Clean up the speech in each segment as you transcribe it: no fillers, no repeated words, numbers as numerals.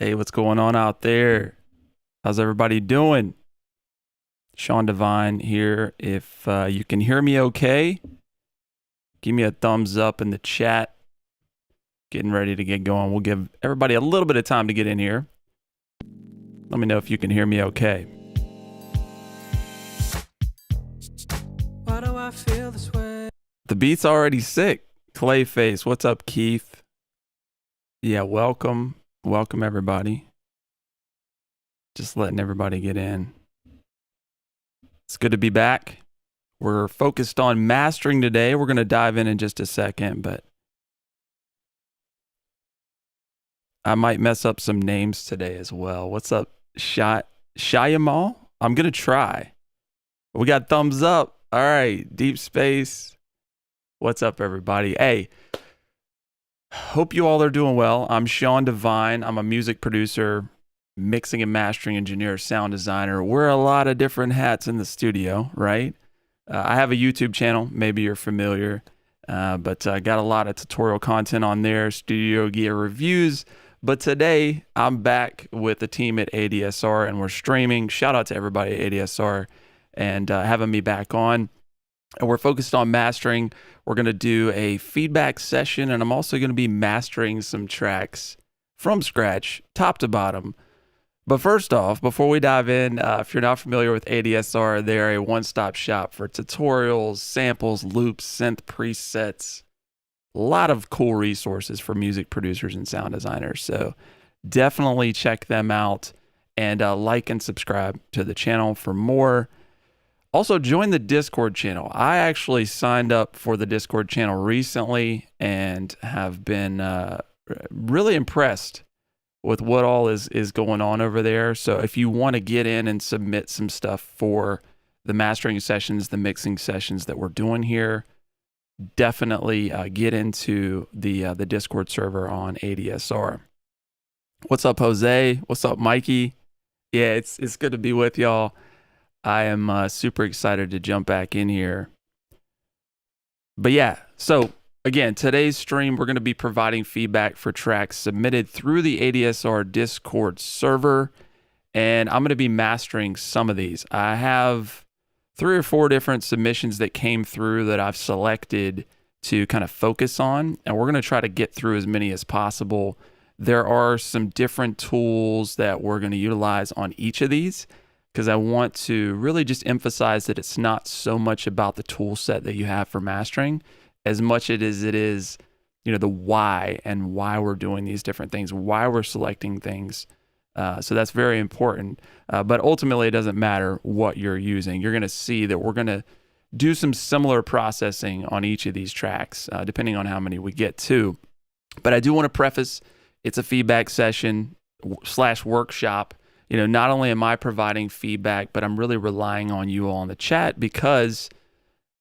Hey, what's going on out there? How's everybody doing? Sean Devine here. If you can hear me okay, give me a thumbs up in the chat. Getting ready to get going. We'll give everybody a little bit of time to get in here. Let me know if you can hear me okay. Why do I feel this way? The beat's already sick. Clayface, what's up, Keith? Yeah, welcome. Welcome, everybody. Just letting everybody get in. It's good to be back. We're focused on mastering today. We're going to dive in just a second, but I might mess up some names today as well. What's up, Shayamal? I'm going to try. We got thumbs up. All right, Deep Space. What's up, everybody? Hey, hope you all are doing well. I'm Sean Devine. I'm a music producer, mixing and mastering engineer, sound designer. Wear a lot of different hats in the studio, right? I have a YouTube channel. Maybe you're familiar, but I got a lot of tutorial content on there, studio gear reviews. But today I'm back with the team at ADSR and we're streaming. Shout out to everybody at ADSR and having me back on. And we're focused on mastering. We're going to do a feedback session, and I'm also going to be mastering some tracks from scratch, top to bottom. But first off, before we dive in, if you're not familiar with ADSR, they're a one-stop shop for tutorials, samples, loops, synth presets, a lot of cool resources for music producers and sound designers. So definitely check them out and like and subscribe to the channel for more. Also, join the Discord channel. I actually signed up for the Discord channel recently and have been really impressed with what all is going on over there. So if you want to get in and submit some stuff for the mastering sessions, the mixing sessions that we're doing here, definitely get into the Discord server on ADSR. What's up, Jose? What's up, Mikey? Yeah, it's good to be with y'all. I am super excited to jump back in here. But yeah, so again, today's stream, we're going to be providing feedback for tracks submitted through the ADSR Discord server, and I'm going to be mastering some of these. I have 3 or 4 different submissions that came through that I've selected to kind of focus on, and we're going to try to get through as many as possible. There are some different tools that we're going to utilize on each of these, because I want to really just emphasize that it's not so much about the tool set that you have for mastering as much as it is, the why and why we're doing these different things, why we're selecting things. So that's very important. But ultimately, it doesn't matter what you're using. You're going to see that we're going to do some similar processing on each of these tracks, depending on how many we get to. But I do want to preface, it's a feedback session / workshop. Not only am I providing feedback, but I'm really relying on you all in the chat because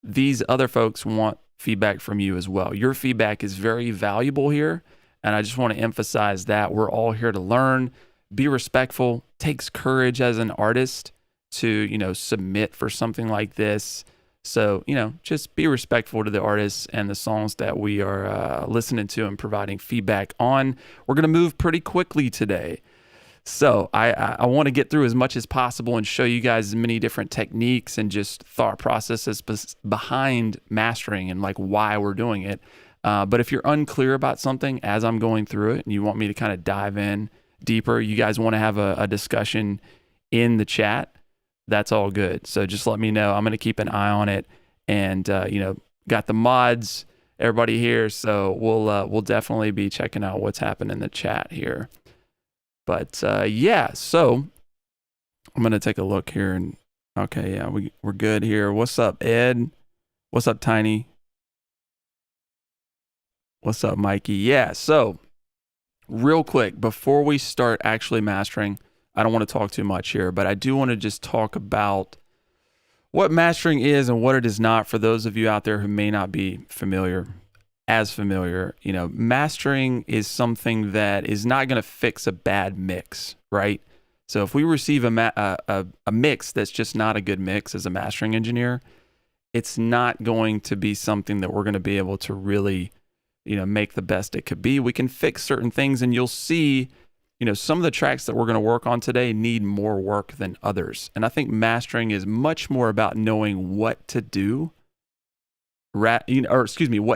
these other folks want feedback from you as well. Your feedback is very valuable here, and I just want to emphasize that we're all here to learn, be respectful. Takes courage as an artist to, submit for something like this. So, just be respectful to the artists and the songs that we are listening to and providing feedback on. We're going to move pretty quickly today. So I want to get through as much as possible and show you guys as many different techniques and just thought processes behind mastering and like why we're doing it. But if you're unclear about something as I'm going through it and you want me to kind of dive in deeper, you guys want to have a discussion in the chat, that's all good. So just let me know. I'm going to keep an eye on it and, got the mods, everybody here. So we'll definitely be checking out what's happening in the chat here. But yeah, so I'm going to take a look here and okay, yeah, we're good here. What's up, Ed? What's up, Tiny? What's up, Mikey? Yeah, so real quick, before we start actually mastering, I don't want to talk too much here, but I do want to just talk about what mastering is and what it is not for those of you out there who may not be familiar. Mastering is something that is not going to fix a bad mix, right? So if we receive a mix that's just not a good mix as a mastering engineer, it's not going to be something that we're going to be able to really, make the best it could be. We can fix certain things, and you'll see some of the tracks that we're going to work on today need more work than others. And I think mastering is much more about knowing what to do, what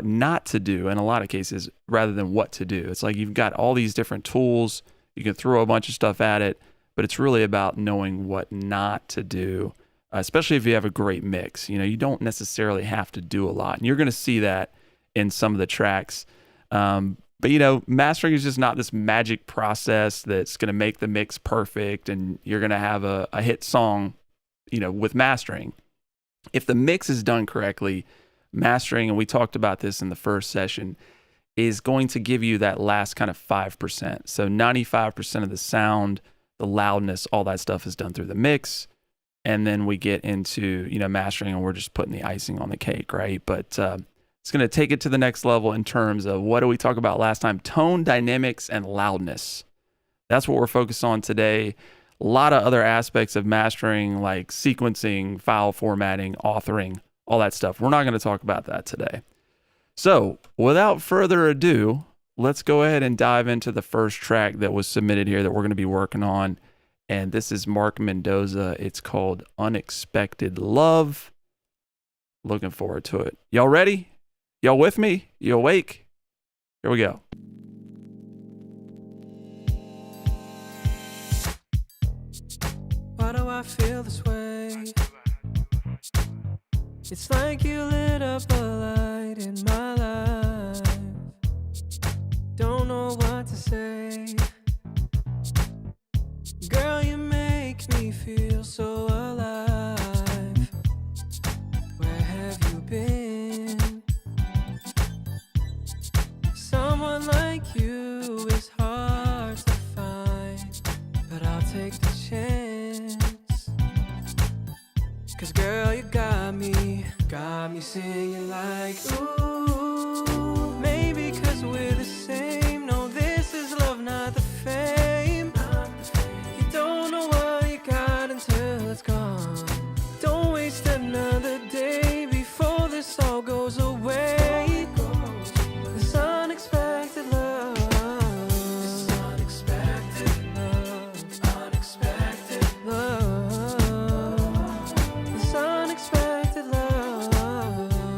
not to do in a lot of cases, rather than what to do. It's like you've got all these different tools, you can throw a bunch of stuff at it, but it's really about knowing what not to do, especially if you have a great mix. You don't necessarily have to do a lot. And you're going to see that in some of the tracks. But mastering is just not this magic process that's going to make the mix perfect and you're going to have a hit song, with mastering. If the mix is done correctly, mastering, and we talked about this in the first session, is going to give you that last kind of 5%. So 95% of the sound, the loudness, all that stuff is done through the mix. And then we get into, mastering, and we're just putting the icing on the cake, right? But it's going to take it to the next level in terms of, what do we talk about last time? Tone, dynamics, and loudness. That's what we're focused on today. A lot of other aspects of mastering, like sequencing, file formatting, authoring, all that stuff. We're not going to talk about that today. So without further ado, let's go ahead and dive into the first track that was submitted here that we're going to be working on. And this is Mark Mendoza. It's called Unexpected Love. Looking forward to it. Y'all ready? Y'all with me? You awake? Here we go. Why do I feel this way? It's like you lit up a light in my life. Don't know what to say. Girl, you make me feel so alive. Where have you been? Someone like you is hard to find, but I'll take the chance. 'Cause girl, you got me singing like, ooh. Maybe 'cause we're the same. No, this is love, not the fame. You don't know what you got until it's gone. Don't waste another day before this all goes away. This unexpected love. This unexpected love. Unexpected love. This unexpected love.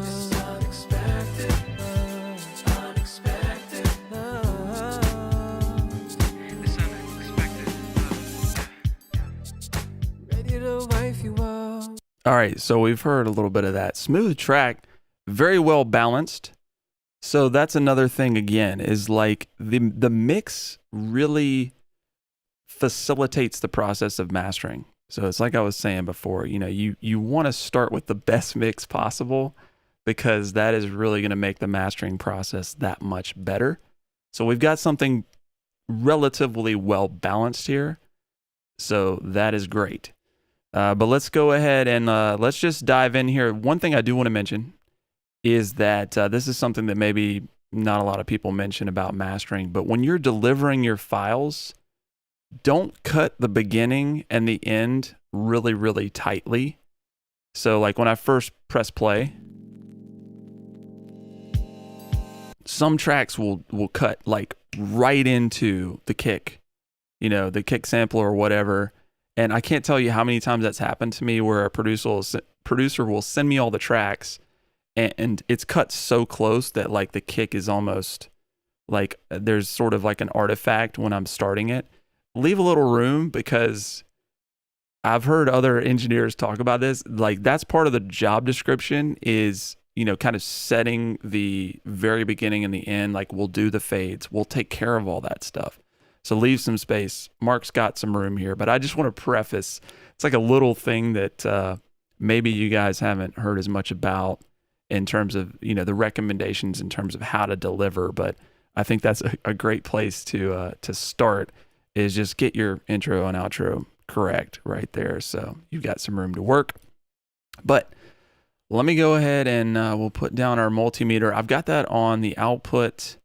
This unexpected love. Unexpected love. This unexpected love. Ready to wife you up. All right, so we've heard a little bit of that. Smooth track, very well balanced. So that's another thing again, is like the mix really facilitates the process of mastering. So it's like I was saying before, you want to start with the best mix possible, because that is really going to make the mastering process that much better. So we've got something relatively well balanced here. So that is great. But let's go ahead and let's just dive in here. One thing I do want to mention is that this is something that maybe not a lot of people mention about mastering, but when you're delivering your files, don't cut the beginning and the end really, really tightly. So like when I first press play, some tracks will cut like right into the kick, the kick sampler or whatever. And I can't tell you how many times that's happened to me, where a producer will send me all the tracks and it's cut so close that like the kick is almost like there's sort of like an artifact when I'm starting it. Leave a little room, because I've heard other engineers talk about this. Like that's part of the job description is, kind of setting the very beginning and the end. Like we'll do the fades. We'll take care of all that stuff. So leave some space. Mark's got some room here, but I just want to preface, it's like a little thing that maybe you guys haven't heard as much about in terms of, the recommendations in terms of how to deliver. But I think that's a great place to start, is just get your intro and outro correct right there. So you've got some room to work. But let me go ahead and we'll put down our multimeter. I've got that on the output,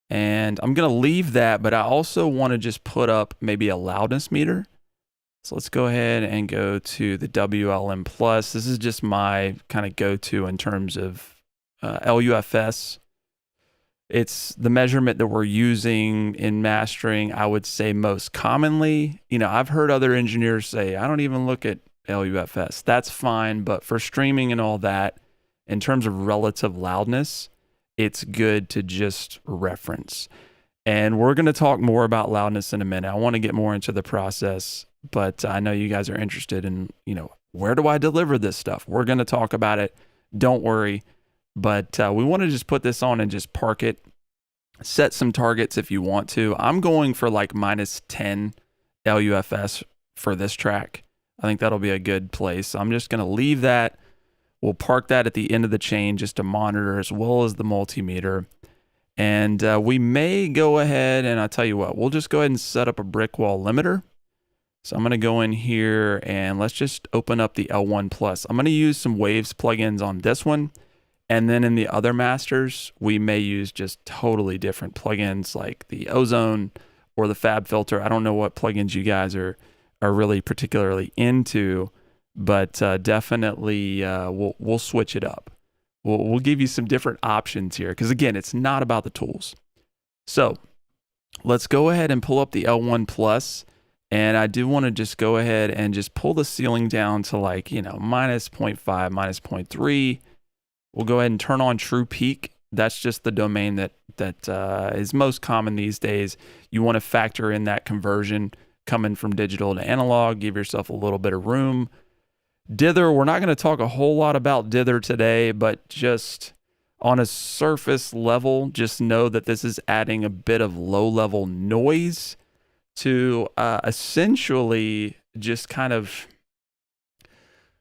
and I'm going to leave that, but I also want to just put up maybe a loudness meter. So let's go ahead and go to the WLM Plus. This is just my kind of go-to in terms of LUFS. It's the measurement that we're using in mastering, I would say most commonly. I've heard other engineers say, I don't even look at LUFS. That's fine, but for streaming and all that, in terms of relative loudness, it's good to just reference. And we're going to talk more about loudness in a minute. I want to get more into the process, but I know you guys are interested in, where do I deliver this stuff? We're going to talk about it. Don't worry. But we want to just put this on and just park it. Set some targets if you want to. I'm going for like -10 LUFS for this track. I think that'll be a good place. So I'm just going to leave that. We'll park that at the end of the chain just to monitor as well as the multimeter. And we may go ahead and I'll tell you what, we'll just go ahead and set up a brick wall limiter. So I'm going to go in here and let's just open up the L1 Plus. I'm going to use some Waves plugins on this one. And then in the other masters, we may use just totally different plugins like the Ozone or the Fab Filter. I don't know what plugins you guys are really particularly into, but definitely we'll switch it up. We'll give you some different options here because, again, it's not about the tools. So let's go ahead and pull up the L1 Plus. And I do want to just go ahead and just pull the ceiling down to like, -0.5, -0.3. We'll go ahead and turn on True Peak. That's just the domain that is most common these days. You want to factor in that conversion coming from digital to analog. Give yourself a little bit of room. Dither, we're not going to talk a whole lot about dither today, but just on a surface level, just know that this is adding a bit of low-level noise to essentially just kind of,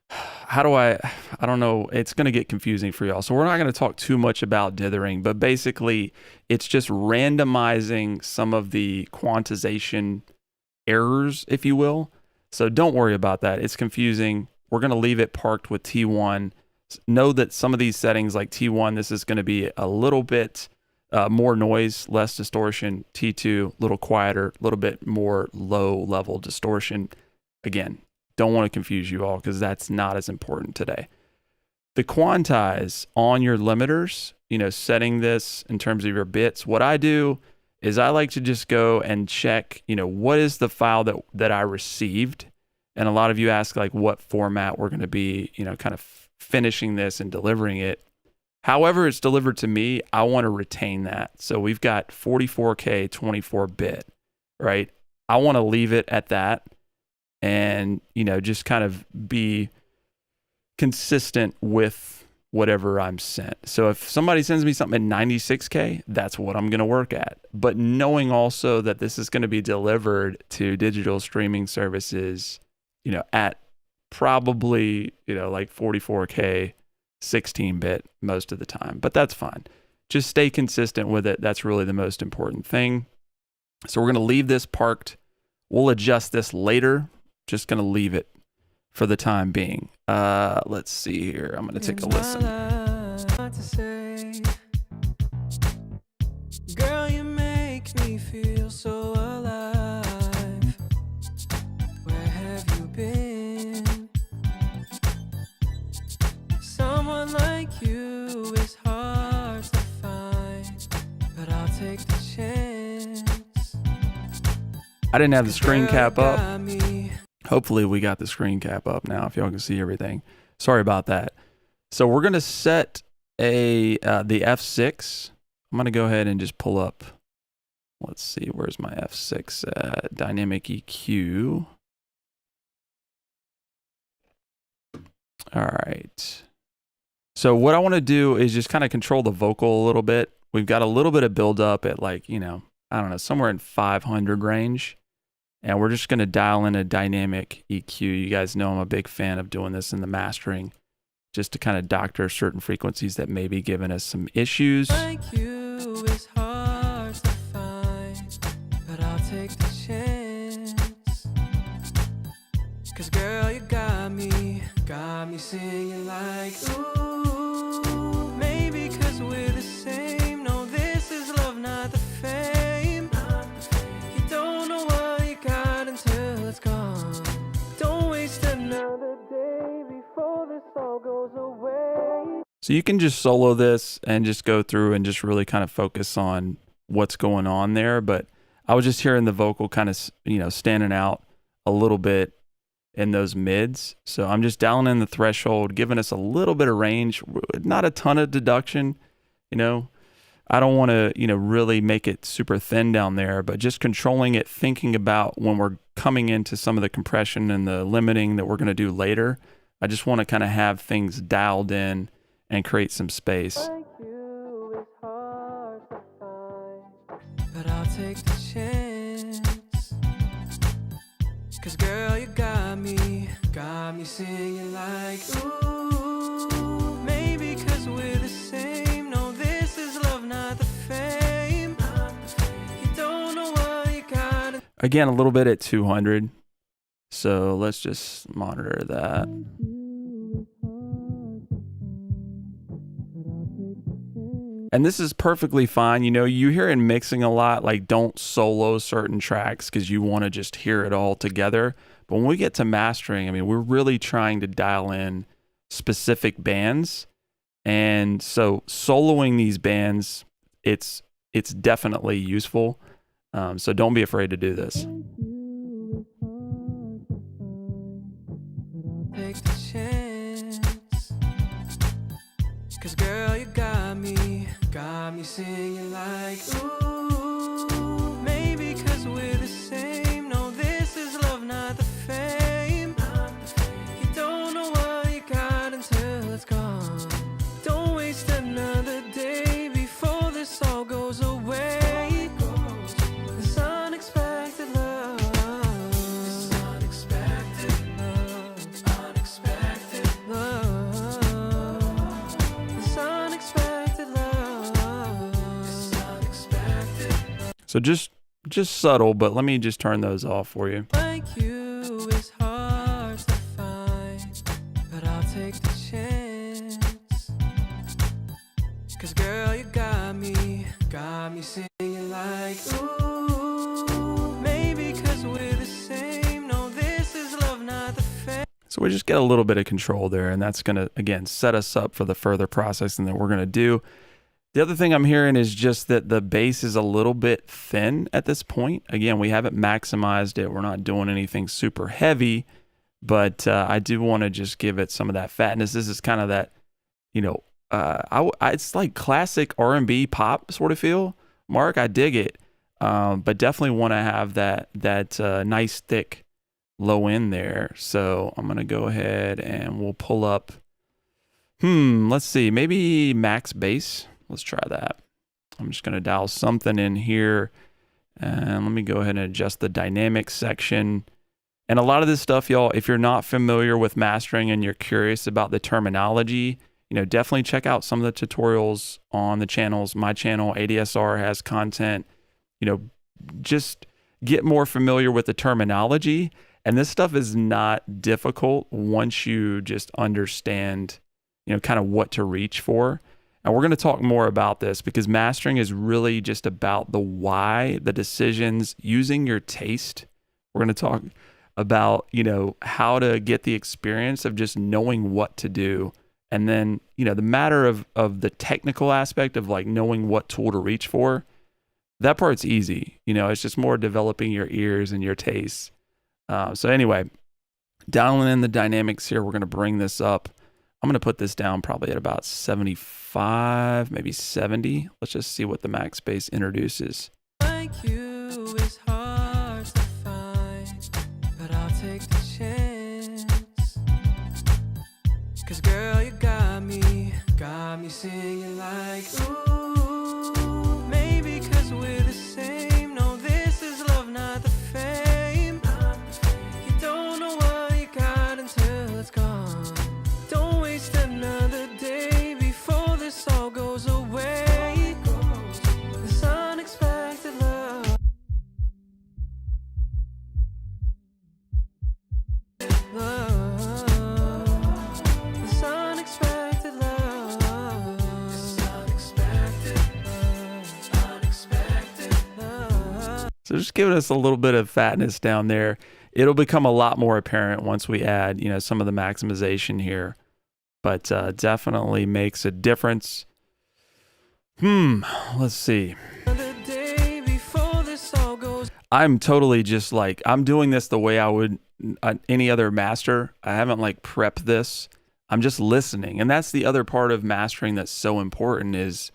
I don't know, it's going to get confusing for y'all. So we're not going to talk too much about dithering, but basically it's just randomizing some of the quantization errors, if you will. So don't worry about that. It's confusing. We're going to leave it parked with T1. Know that some of these settings like T1, this is going to be a little bit more noise, less distortion. T2, a little quieter, a little bit more low level distortion. Again, don't want to confuse you all because that's not as important today. The quantize on your limiters, setting this in terms of your bits. What I do is I like to just go and check, what is the file that I received. And a lot of you ask like what format we're going to be, kind of finishing this and delivering it. However it's delivered to me, I want to retain that. So we've got 44K 24-bit, right? I want to leave it at that and, just kind of be consistent with whatever I'm sent. So if somebody sends me something at 96K, that's what I'm going to work at. But knowing also that this is going to be delivered to digital streaming services, at probably, like 44K 16-bit most of the time, but that's fine. Just stay consistent with it. That's really the most important thing. So we're going to leave this parked. We'll adjust this later. Just going to leave it for the time being. Let's see here. I'm going to take a listen. Girl, you make me feel so alive. Where have you been? Someone like you is hard to find, but I'll take the chance. I didn't have the screen cap up. Hopefully we got the screen cap up now if y'all can see everything. Sorry about that. So we're going to set the F6. I'm going to go ahead and just pull up. Let's see, where's my F6 dynamic EQ? All right. So what I want to do is just kind of control the vocal a little bit. We've got a little bit of build up at like, I don't know, somewhere in 500 range. And we're just going to dial in a dynamic EQ. You guys know I'm a big fan of doing this in the mastering, just to kind of doctor certain frequencies that may be giving us some issues. Like you is hard to find, but I'll take the chance. 'Cause girl, you got me singing like ooh. Maybe 'cause we're the same. No, this is love, not the fame. You don't know what you got until it's gone. Don't waste another day before this all goes away. So you can just solo this and just go through and just really kind of focus on what's going on there. But I was just hearing the vocal kind of, standing out a little bit in those mids. So I'm just dialing in the threshold, giving us a little bit of range, not a ton of deduction. I don't want to, really make it super thin down there, but just controlling it, thinking about when we're coming into some of the compression and the limiting that we're going to do later. I just want to kind of have things dialed in and create some space. Like you is hard to find, but I'll take the chance. 'Cause girl, you got me singing like ooh. Maybe 'cause we're the same. No, this is love, not the fame. You don't know what you got. Again, a little bit at 200. So let's just monitor that. And this is perfectly fine. You hear in mixing a lot, like don't solo certain tracks because you want to just hear it all together. But when we get to mastering, we're really trying to dial in specific bands. And so soloing these bands, it's definitely useful. So don't be afraid to do this. Take the chance. 'Cause girl, you got me singing like ooh. Maybe 'cause we're the same. No, this is love, not the fame. You don't know what you got until it's gone. Don't waste another day before this all goes away. This unexpected love. This unexpected love. Unexpected love. This unexpected love. This unexpected love. So just subtle, but let me just turn those off for you. Like you is hard to find, but I'll take the chance. 'Cause girl, you got me singing like ooh. Maybe 'cause we're the same. No, this is love, not the fame. So we just get a little bit of control there, and that's going to, again, set us up for the further processing that we're going to do. The other thing I'm hearing is just that the bass is a little bit thin at this point. Again, we haven't maximized it. We're not doing anything super heavy, but I do want to just give it some of that fatness. This is kind of that, it's like classic R&B pop sort of feel. Mark, I dig it, but definitely want to have that nice thick low end there. So I'm going to go ahead and we'll pull up, let's see, maybe max bass. Let's try that. I'm just going to dial something in here, and let me go ahead and adjust the dynamics section. And a lot of this stuff, y'all, if you're not familiar with mastering and you're curious about the terminology, definitely check out some of the tutorials on the channels. My channel, ADSR, has content. Just get more familiar with the terminology. And this stuff is not difficult once you just understand, kind of what to reach for. And we're going to talk more about this because mastering is really just about the why, the decisions, using your taste. We're going to talk about, how to get the experience of just knowing what to do. And then, the matter of the technical aspect of like knowing what tool to reach for, that part's easy. It's just more developing your ears and your tastes. So anyway, dialing in the dynamics here, we're going to bring this up. I'm going to put this down probably at about 75, maybe 70. Let's just see what the max bass introduces. Like you is hard to find, but I'll take the chance. 'Cause girl, you got me singing like ooh. Maybe 'cause we're the same. No, this is love, not the fame. You don't know what you got until it's gone. Don't waste another day before this all goes away. This unexpected love. This unexpected love. This unexpected love. Unexpected love. So just giving us a little bit of fatness down there. It'll become a lot more apparent once we add, some of the maximization here. but definitely makes a difference. Let's see. I'm totally just like, I'm doing this the way I would any other master. I haven't like prepped this. I'm just listening. And that's the other part of mastering that's so important is,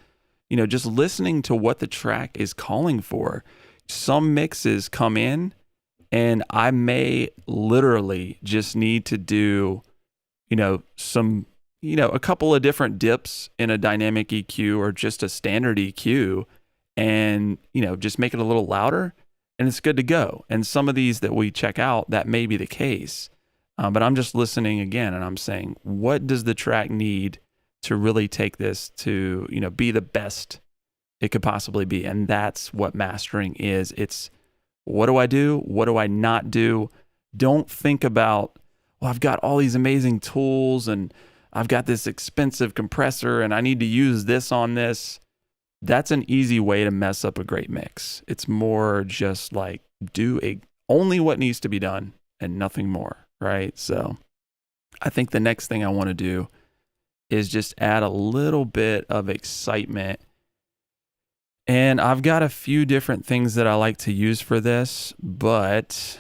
you know, just listening to what the track is calling for. Some mixes come in and I may literally just need to do, you know, a couple of different dips in a dynamic EQ or just a standard EQ and, you know, just make it a little louder and it's good to go. And some of these that we check out, that may be the case. But I'm just listening again and I'm saying, what does the track need to really take this to, you know, be the best it could possibly be? And that's what mastering is. It's what do I do? What do I not do? Don't think about, well, I've got all these amazing tools and I've got this expensive compressor and I need to use this on this. That's an easy way to mess up a great mix. It's more just like only what needs to be done and nothing more, right? So I think the next thing I want to do is just add a little bit of excitement. And I've got a few different things that I like to use for this, but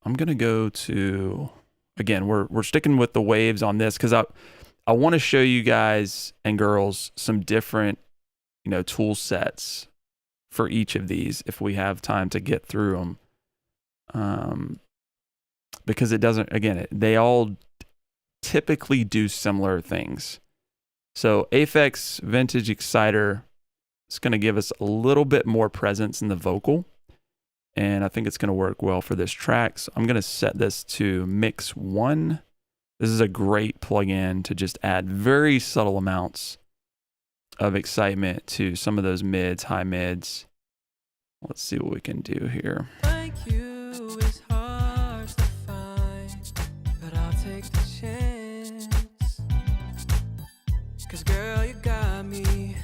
I'm going to go to, again, we're sticking with the waves on this because I want to show you guys and girls some different, you know, tool sets for each of these if we have time to get through them. Because it doesn't, again, they all typically do similar things. So Aphex Vintage Exciter is going to give us a little bit more presence in the vocal. And I think it's going to work well for this track. So I'm going to set this to mix 1. This is a great plugin to just add very subtle amounts of excitement to some of those mids, high mids. Let's see what we can do here. Like you is hard to find, but I'll take the chance. 'Cause girl, you got me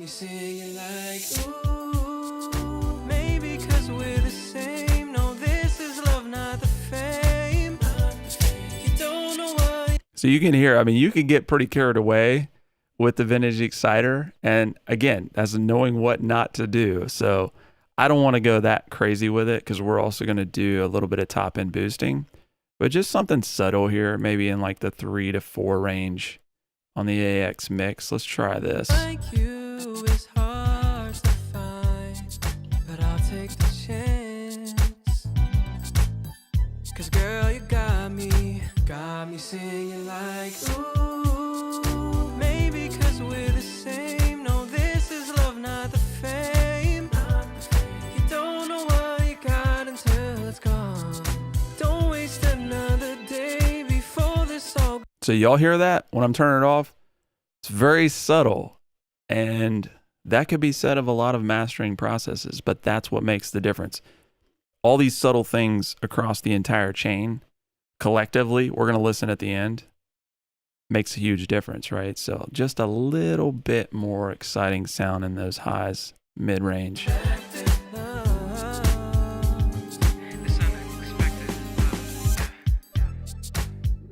singing like, ooh, maybe 'cause we're the same. No, this is love, not the fame. You don't know what. So you can hear, I mean, you can get pretty carried away with the Vintage Exciter. And again, that's knowing what not to do. So I don't want to go that crazy with it because we're also going to do a little bit of top end boosting, but just something subtle here, maybe in like the 3 to 4 range on the AX mix. Let's try this. Like you is hard to find, but I'll take the chance. 'Cause girl, you got me singing like, ooh, maybe 'cause we're the same. No, this is love, not the fame. You don't know what you got until it's gone. Don't waste another day before this all. So y'all hear that when I'm turning it off? It's very subtle, and that could be said of a lot of mastering processes, but that's what makes the difference. All these subtle things across the entire chain, collectively, we're going to listen at the end, makes a huge difference, right? So just a little bit more exciting sound in those highs, mid-range.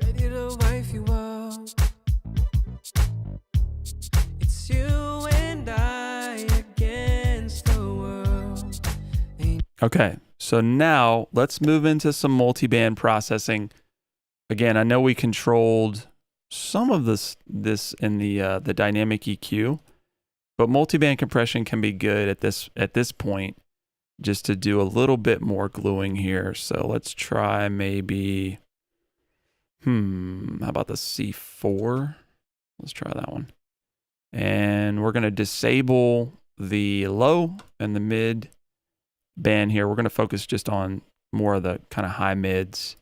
Ready to wife you up. It's you and I against the world. Okay, so now let's move into some multi-band processing. Again, I know we controlled some of this in the dynamic EQ, but multi-band compression can be good at this point, just to do a little bit more gluing here. So let's try maybe, how about the C4? Let's try that one. And we're going to disable the low and the mid band here. We're going to focus just on more of the kind of high mids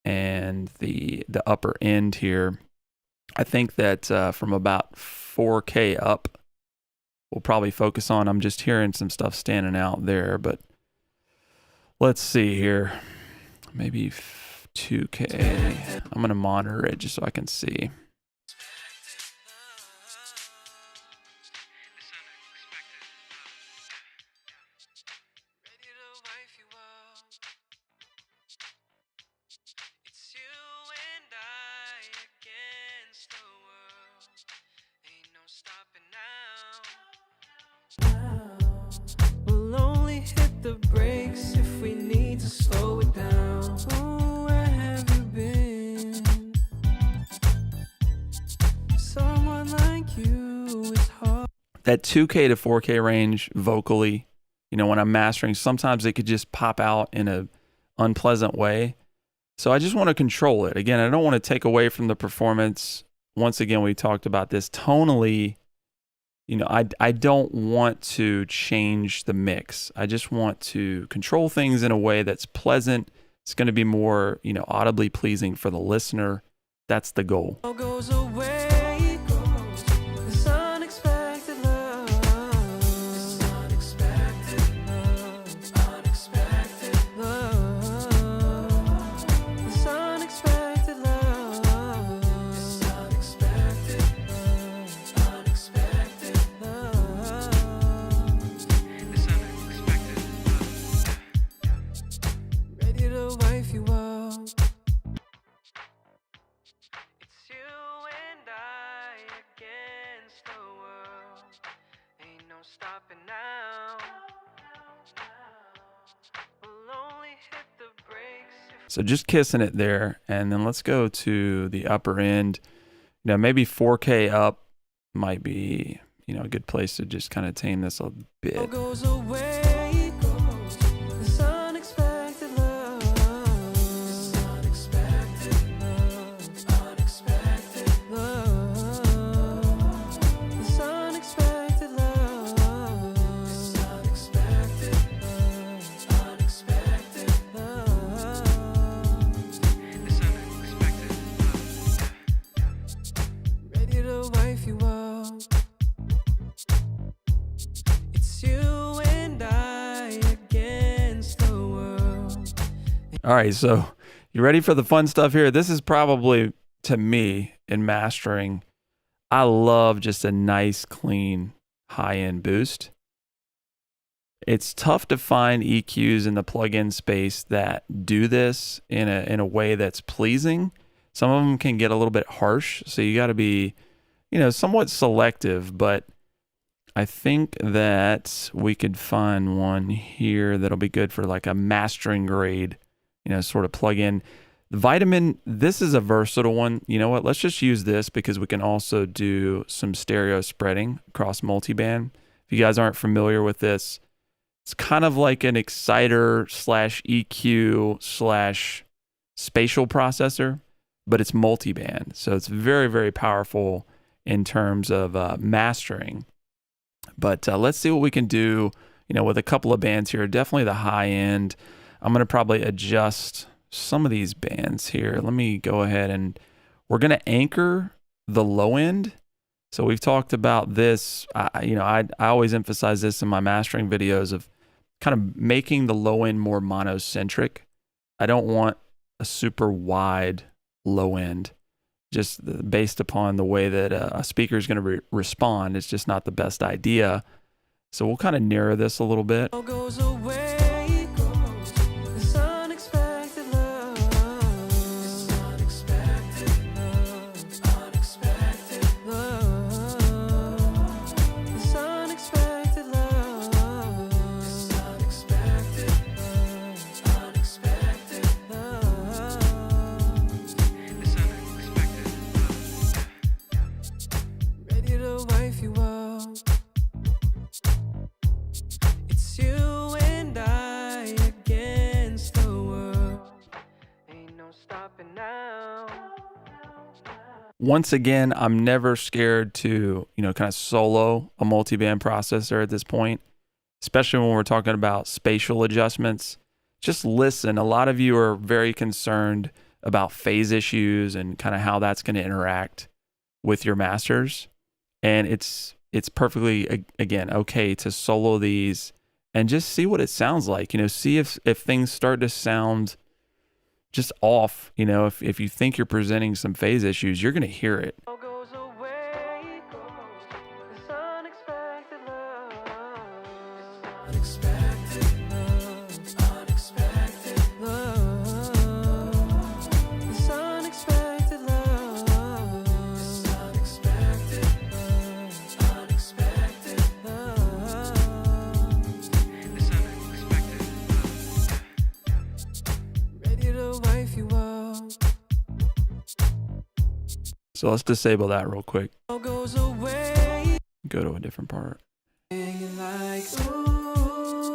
and the upper end here. I think that from about 4K up, we'll probably focus on. I'm just hearing some stuff standing out there, but let's see here. Maybe 2K. I'm going to monitor it just so I can see. It's you and I against the the brakes if we need to slow it down. Ooh, where have you been? Someone like you is hard. That 2K to 4K range vocally, when I'm mastering, sometimes it could just pop out in a unpleasant way. So I just want to control it. Again, I don't want to take away from the performance. Once again, we talked about this tonally. I don't want to change the mix. I just want to control things in a way that's pleasant. It's going to be more, audibly pleasing for the listener. That's the goal. Goes away. This unexpected love. This unexpected love. Unexpected love. This unexpected love. This unexpected love. Unexpected love. This unexpected love. Ready to wife you up. It's you and I against the world. Ain't no stopping now. We'll only hit the brakes if So just kissing it there. And then let's go to the upper end. Maybe 4K up might be, a good place to just kind of tame this a bit. all goes away. This unexpected love. This unexpected love. Unexpected love. This unexpected love. This unexpected love. Unexpected love. This unexpected love. Ready to wife you up. It's you and I against the world. All right, so you ready for the fun stuff here? This is probably, to me, in mastering, I love just a nice, clean, high-end boost. It's tough to find EQs in the plugin space that do this in a way that's pleasing. Some of them can get a little bit harsh, so you got to be, somewhat selective, but I think that we could find one here that'll be good for like a mastering grade, sort of plug-in. The Vitamin, this is a versatile one. You know what? Let's just use this because we can also do some stereo spreading across multiband. If you guys aren't familiar with this, it's kind of like an exciter / EQ / spatial processor, but it's multiband. So it's very, very powerful in terms of mastering. But let's see what we can do, with a couple of bands here. Definitely the high end. I'm going to probably adjust some of these bands here. Let me go ahead and we're going to anchor the low end. So we've talked about this. I always emphasize this in my mastering videos of kind of making the low end more monocentric. I don't want a super wide low end. Just based upon the way that a speaker is going to respond, it's just not the best idea. So we'll kind of narrow this a little bit. all goes away. This unexpected love. This unexpected love. Unexpected love. This unexpected love. This unexpected love. Unexpected love. This unexpected love. Ready to wife you up. It's you and I against the world. Ain't no stopping now. Once again, I'm never scared to, kind of solo a multiband processor at this point, especially when we're talking about spatial adjustments. Just listen. A lot of you are very concerned about phase issues and kind of how that's going to interact with your masters. And it's perfectly, again, okay to solo these and just see what it sounds like. See if things start to sound just off. If you think you're presenting some phase issues, you're going to hear it. all goes away. This unexpected love. This unexpected love. Unexpected love. This unexpected love. This unexpected love. Unexpected love. This unexpected So let's disable that real quick. all goes away. Go to a different part. And you're like, ooh,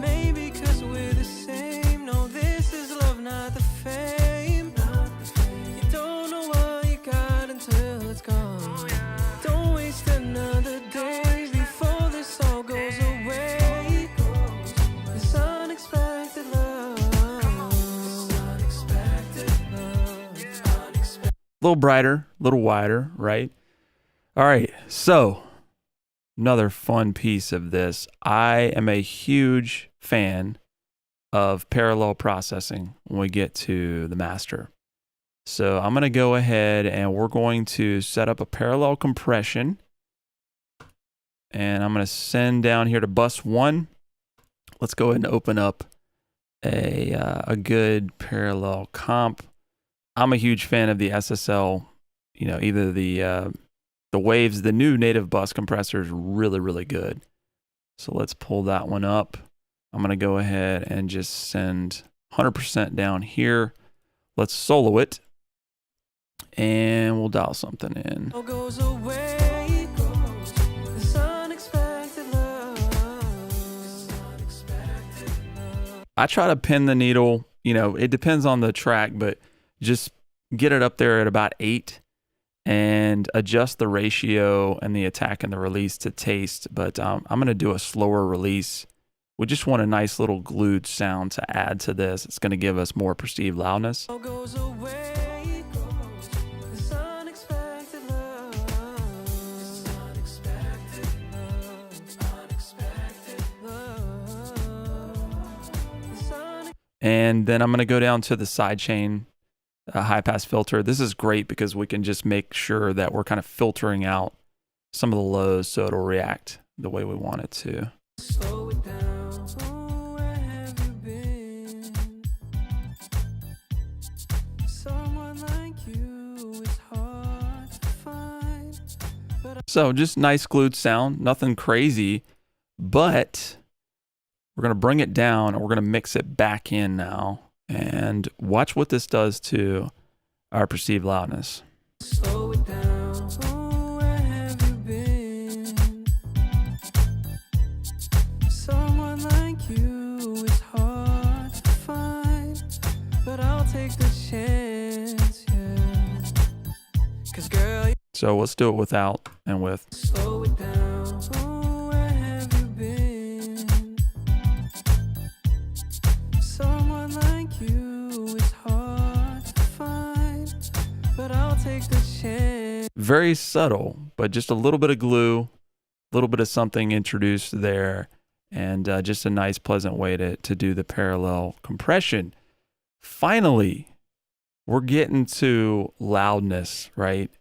maybe 'cause we're the same. No, this is love, not the fame. You don't know what you got until it's gone. Don't waste another day before this all goes away. This unexpected love. Unexpected love. Unexpected. A little brighter, a little wider, right? All right, so another fun piece of this. I am a huge fan of parallel processing when we get to the master. So I'm going to go ahead and we're going to set up a parallel compression. And I'm going to send down here to bus 1. Let's go ahead and open up a good parallel comp. I'm a huge fan of the SSL, you know, either the Waves, the new native bus compressor is really, really good. So let's pull that one up. I'm going to go ahead and just send 100% down here. Let's solo it. And we'll dial something in. All goes away. This unexpected love. Unexpected love. I try to pin the needle, you know, it depends on the track, but just get it up there at about 8 and adjust the ratio and the attack and the release to taste. But I'm going to do a slower release. We just want a nice little glued sound to add to this. It's going to give us more perceived loudness. All goes away. This unexpected love. This unexpected love. Unexpected love. This And then I'm going to go down to the sidechain high pass filter. This is great because we can just make sure that we're kind of filtering out some of the lows so it'll react the way we want it to. slow it down. Oh, where have you been? Someone like you is hard to find. But So just nice glued sound, nothing crazy, but we're going to bring it down and we're going to mix it back in now. And watch what this does to our perceived loudness. slow it down. Oh, where have you been? Someone like you is hard to find. But I'll take the chance, yeah. 'Cause girl, you So let's do it without and with. slow it down. Oh, where have you been? Someone like you is hard to find. But I'll take the chance. Very subtle, but just a little bit of glue, a little bit of something introduced there, and just a nice, pleasant way to do the parallel compression. Finally, we're getting to loudness, right?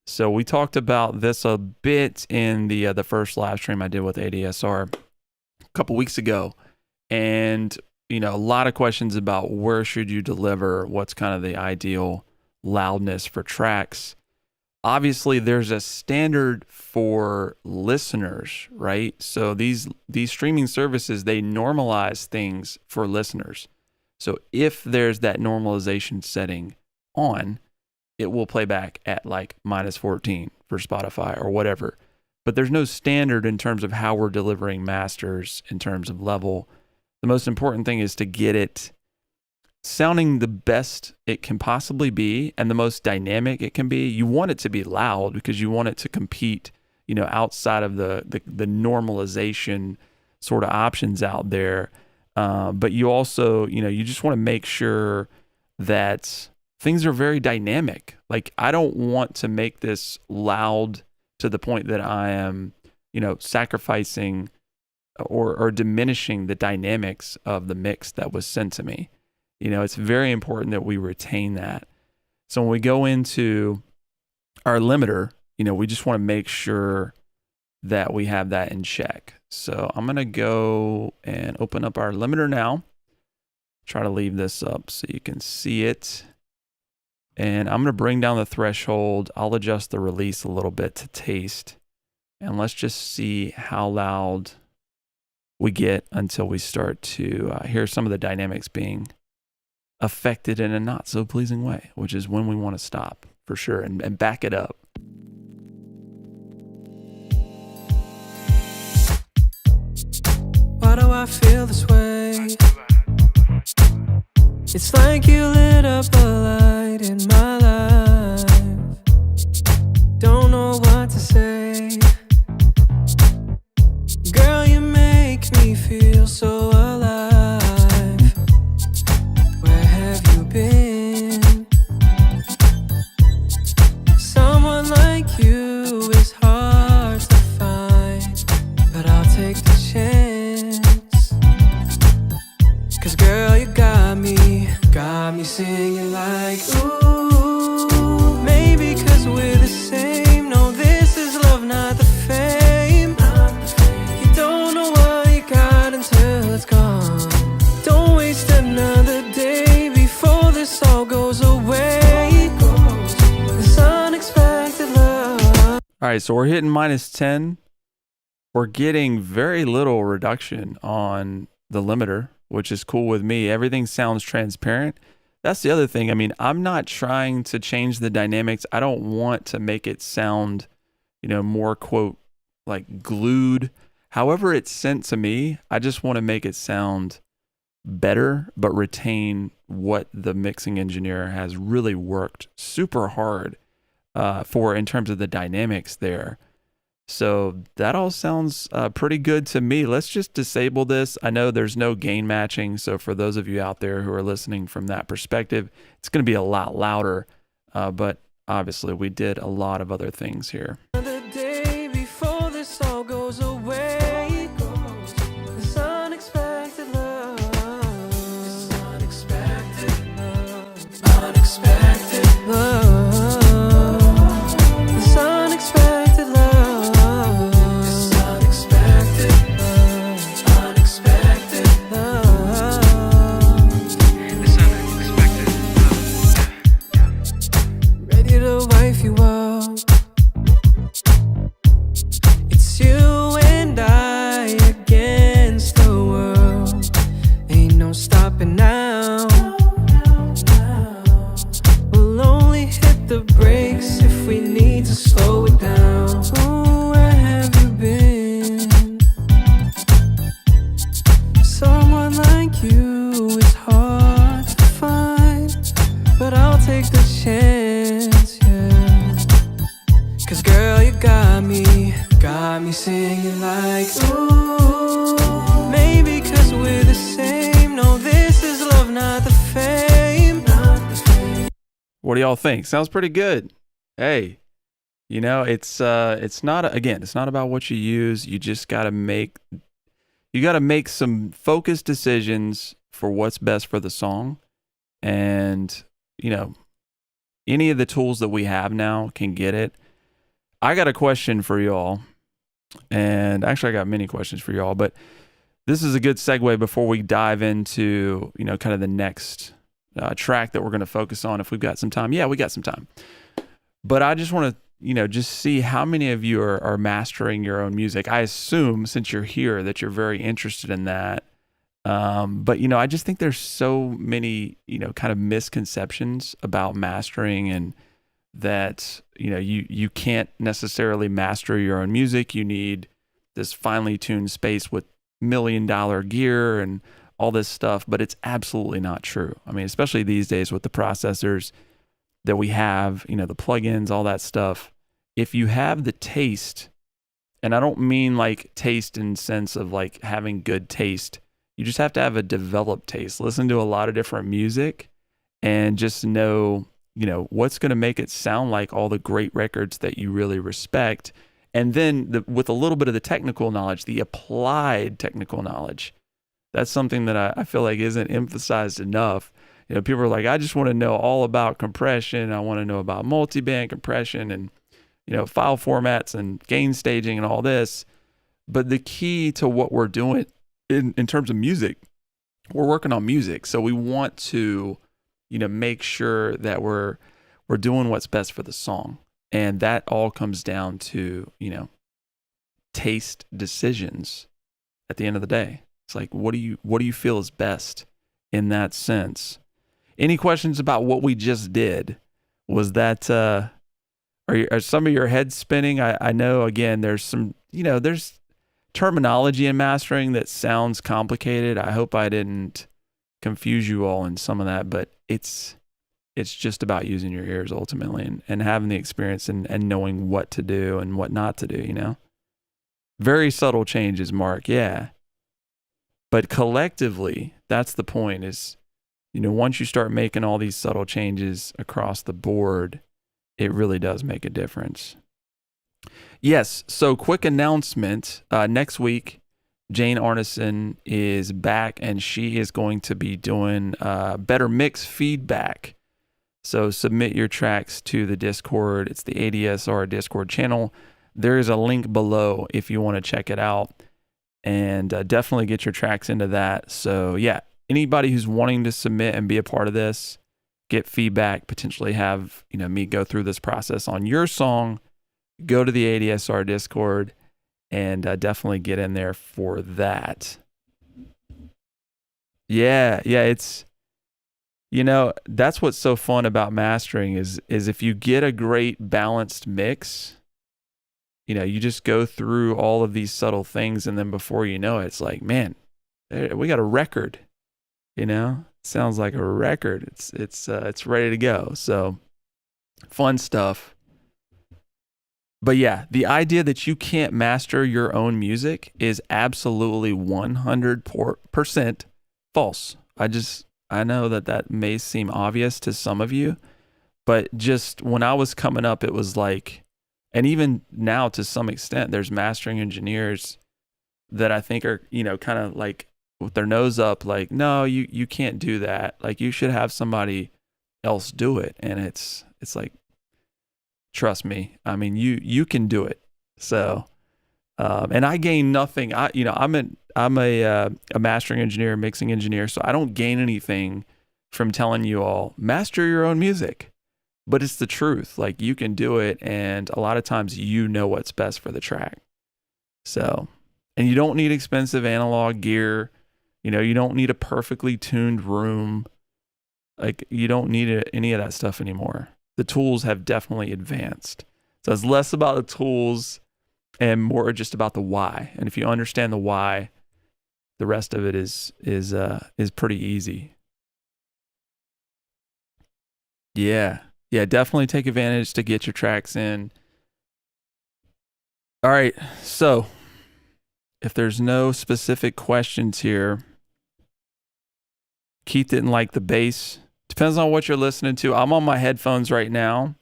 So we talked about this a bit in the first live stream I did with ADSR a couple weeks ago, and you know, a lot of questions about where should you deliver, what's kind of the ideal loudness for tracks. Obviously, there's a standard for listeners, right? So these streaming services, they normalize things for listeners. So if there's that normalization setting on, it will play back at like -14 for Spotify or whatever. But there's no standard in terms of how we're delivering masters in terms of level. The most important thing is to get it sounding the best it can possibly be and the most dynamic it can be. You want it to be loud because you want it to compete, you know, outside of the normalization sort of options out there. But you also, you know, you just want to make sure that things are very dynamic. Like, I don't want to make this loud to the point that I am, you know, sacrificing or diminishing the dynamics of the mix that was sent to me. You know, it's very important that we retain that. So when we go into our limiter, you know, we just want to make sure that we have that in check. So I'm going to go and open up our limiter now. Try to leave this up so you can see it. And I'm going to bring down the threshold. I'll adjust the release a little bit to taste. And let's just see how loud we get until we start to hear some of the dynamics being affected in a not so pleasing way, which is when we want to stop for sure, and back it up. Why do I feel this way? It's like you lit up a light in my life. Don't know what to say. Girl, you make me feel so alive. Where have you been? Someone like you is hard to find, but I'll take the chance. 'Cause girl, you got me singing like ooh. Maybe 'cause we're the same. No, this is love, not the fame. You don't know what you got until it's gone. Don't waste another day before this all goes away. This unexpected love. All right, so we're hitting -10. We're getting very little reduction on the limiter, which is cool with me. Everything sounds transparent. That's the other thing. I mean, I'm not trying to change the dynamics. I don't want to make it sound, more, quote, like glued. However it's sent to me, I just want to make it sound better, but retain what the mixing engineer has really worked super hard for in terms of the dynamics there. So that all sounds pretty good to me. Let's just disable this. I know there's no gain matching, so for those of you out there who are listening from that perspective, it's going to be a lot louder, but obviously we did a lot of other things here. The day before this all goes away, this unexpected love, this unexpected love, unexpected love. You up. It's you and I against the world. Ain't no stopping now. We'll only hit the brakes if we need to slow it down. Ooh, where have you been? Someone like you is hard to find, but I'll take the chance, yeah. 'Cause girl, you got me singing like ooh. Maybe 'cause we're the same. No, this is love, not the fame. What do y'all think? Sounds pretty good. Hey, it's not it's not about what you use. You just gotta make some focused decisions for what's best for the song. And any of the tools that we have now can get it. I got a question for y'all, and actually I got many questions for y'all, but this is a good segue before we dive into, kind of the next track that we're going to focus on if we've got some time. Yeah, we got some time. But I just want to, just see how many of you are mastering your own music. I assume since you're here that you're very interested in that. But I just think there's so many, kind of misconceptions about mastering, and that, you can't necessarily master your own music. You need this finely tuned space with $1 million gear and all this stuff, but it's absolutely not true. I mean, especially these days with the processors that we have, the plugins, all that stuff. If you have the taste, and I don't mean like taste in sense of like having good taste, you just have to have a developed taste. Listen to a lot of different music and just know, what's going to make it sound like all the great records that you really respect. And then with a little bit of the technical knowledge, the applied technical knowledge, that's something that I feel like isn't emphasized enough. People are like, I just want to know all about compression. I want to know about multi-band compression and, file formats and gain staging and all this. But the key to what we're doing in terms of music, we're working on music. So we want to, make sure that we're doing what's best for the song. And that all comes down to, taste decisions at the end of the day. It's like, what do you feel is best in that sense? Any questions about what we just did? Was that are some of your heads spinning? I know, again, there's some, there's terminology in mastering that sounds complicated. I hope I didn't confuse you all in some of that, but it's just about using your ears ultimately, and having the experience, and knowing what to do and what not to do. Very subtle changes, Mark. Yeah. But collectively, that's the point, is, once you start making all these subtle changes across the board, it really does make a difference. Yes. So quick announcement. Next week, Jane Arneson is back, and she is going to be doing better mix feedback. So submit your tracks to the Discord. It's the ADSR Discord channel. There is a link below if you want to check it out, and definitely get your tracks into that. So yeah, anybody who's wanting to submit and be a part of this, get feedback, potentially have me go through this process on your song, go to the ADSR Discord, and definitely get in there for that. Yeah, it's, that's what's so fun about mastering is if you get a great balanced mix, you just go through all of these subtle things, and then before you know it, it's like, man, we got a record. Sounds like a record. It's ready to go. So fun stuff. But yeah, the idea that you can't master your own music is absolutely 100% false. I know that may seem obvious to some of you, but just when I was coming up, it was like, and even now to some extent, there's mastering engineers that I think are, kind of like with their nose up, like, no, you can't do that. Like, you should have somebody else do it. And it's like, trust me. I mean, you can do it. So, and I gain nothing. I'm a mastering engineer, mixing engineer, so I don't gain anything from telling you all master your own music. But it's the truth. Like, you can do it, and a lot of times what's best for the track. So, and you don't need expensive analog gear. You don't need a perfectly tuned room. Like, you don't need any of that stuff anymore. The tools have definitely advanced. So it's less about the tools and more just about the why. And if you understand the why, the rest of it is pretty easy. Yeah, definitely take advantage to get your tracks in. All right, so if there's no specific questions here, Keith didn't like the bass. Depends on what you're listening to. I'm on my headphones right now.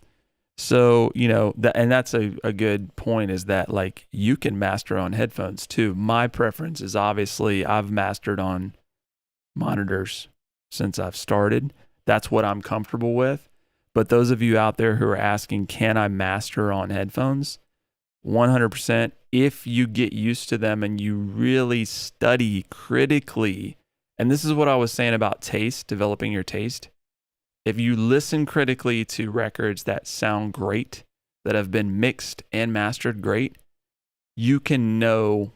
So, and that's a good point, is that, like, you can master on headphones too. My preference is, obviously, I've mastered on monitors since I've started. That's what I'm comfortable with. But those of you out there who are asking, can I master on headphones? 100%. If you get used to them and you really study critically, and this is what I was saying about taste, developing your taste. If you listen critically to records that sound great, that have been mixed and mastered great, you can know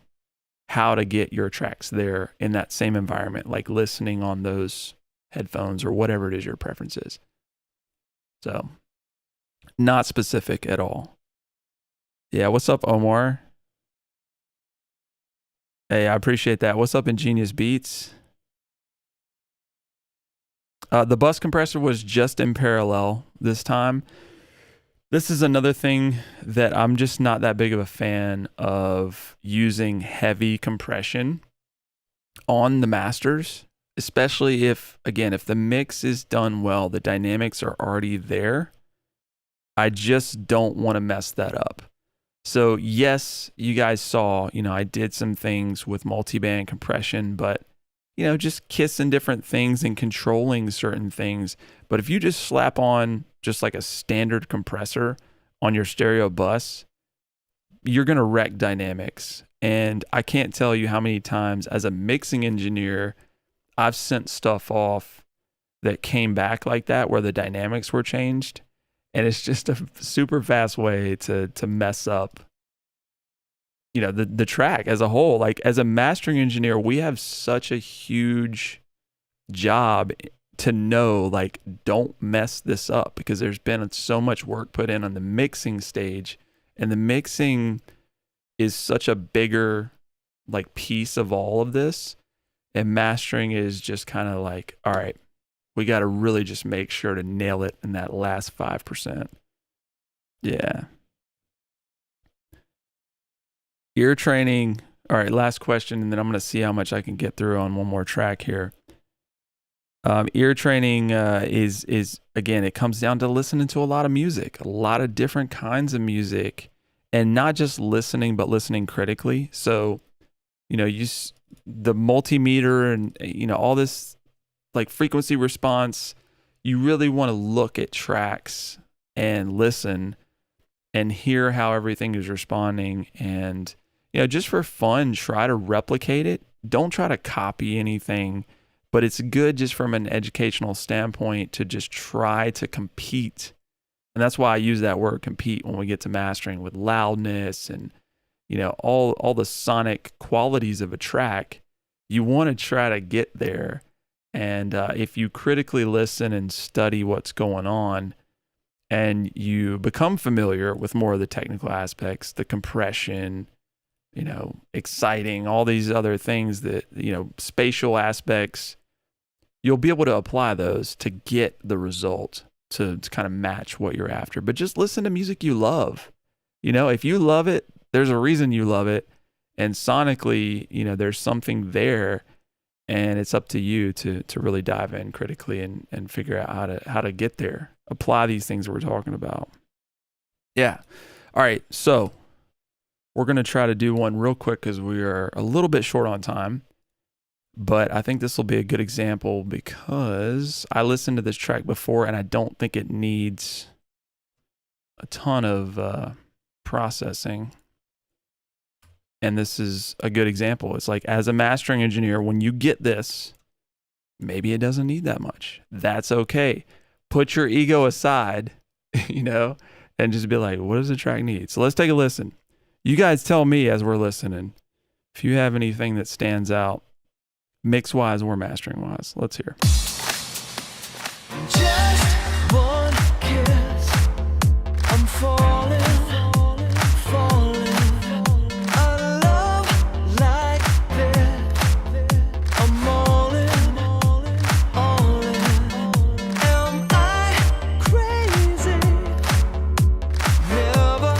how to get your tracks there in that same environment, like listening on those headphones or whatever it is your preference is. So, not specific at all. Yeah, what's up, Omar? Hey, I appreciate that. What's up, Ingenious Beats? The bus compressor was just in parallel this time. This is another thing that I'm just not that big of a fan of, using heavy compression on the masters, especially if the mix is done well, the dynamics are already there. I just don't want to mess that up. So yes, you guys saw, I did some things with multiband compression, but just kissing different things and controlling certain things. But if you just slap on just like a standard compressor on your stereo bus, you're going to wreck dynamics. And I can't tell you how many times as a mixing engineer, I've sent stuff off that came back like that, where the dynamics were changed. And it's just a super fast way to mess up the track as a whole. Like, as a mastering engineer, we have such a huge job to know, like, don't mess this up, because there's been so much work put in on the mixing stage, and the mixing is such a bigger like piece of all of this, and mastering is just kind of like, all right, we got to really just make sure to nail it in that last 5%. Yeah. Ear training. All right, last question, and then I'm going to see how much I can get through on one more track here. Ear training is again, it comes down to listening to a lot of music, a lot of different kinds of music, and not just listening, but listening critically. So, you know, the multimeter and, you know, all this like frequency response, you really want to look at tracks and listen and hear how everything is responding. And, you know, just for fun, try to replicate it. Don't try to copy anything, but it's good just from an educational standpoint to just try to compete. And that's why I use that word compete when we get to mastering, with loudness and, you know, all the sonic qualities of a track. You want to try to get there. And if you critically listen and study what's going on, and you become familiar with more of the technical aspects, the compression, you know, exciting, all these other things that, you know, spatial aspects, you'll be able to apply those to get the result to kind of match what you're after. But just listen to music you love. You know, if you love it, there's a reason you love it. And sonically, you know, there's something there, and it's up to you to really dive in critically and figure out how to get there. Apply these things we're talking about. Yeah. All right. So we're going to try to do one real quick because we are a little bit short on time. But I think this will be a good example because I listened to this track before and I don't think it needs a ton of processing. And this is a good example. It's like, as a mastering engineer, when you get this, maybe it doesn't need that much. That's okay. Put your ego aside, you know, and just be like, what does the track need? So let's take a listen. You guys tell me as we're listening if you have anything that stands out, mix-wise or mastering-wise. Let's hear. Just one kiss, I'm falling. A love like this, I'm all in. Am I crazy? Never,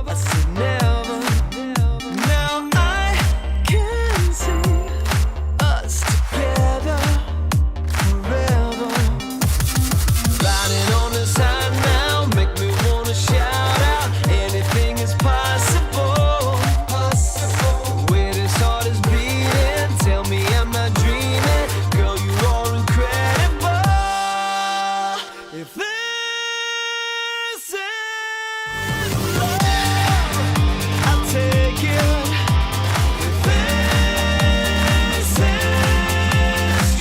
I said never. Now I can see us together forever. Riding on the side now, make me wanna shout out. Anything is possible. The way this heart is beating, tell me I'm not dreaming. Girl, you are incredible. If this is love, I'll take it. If this is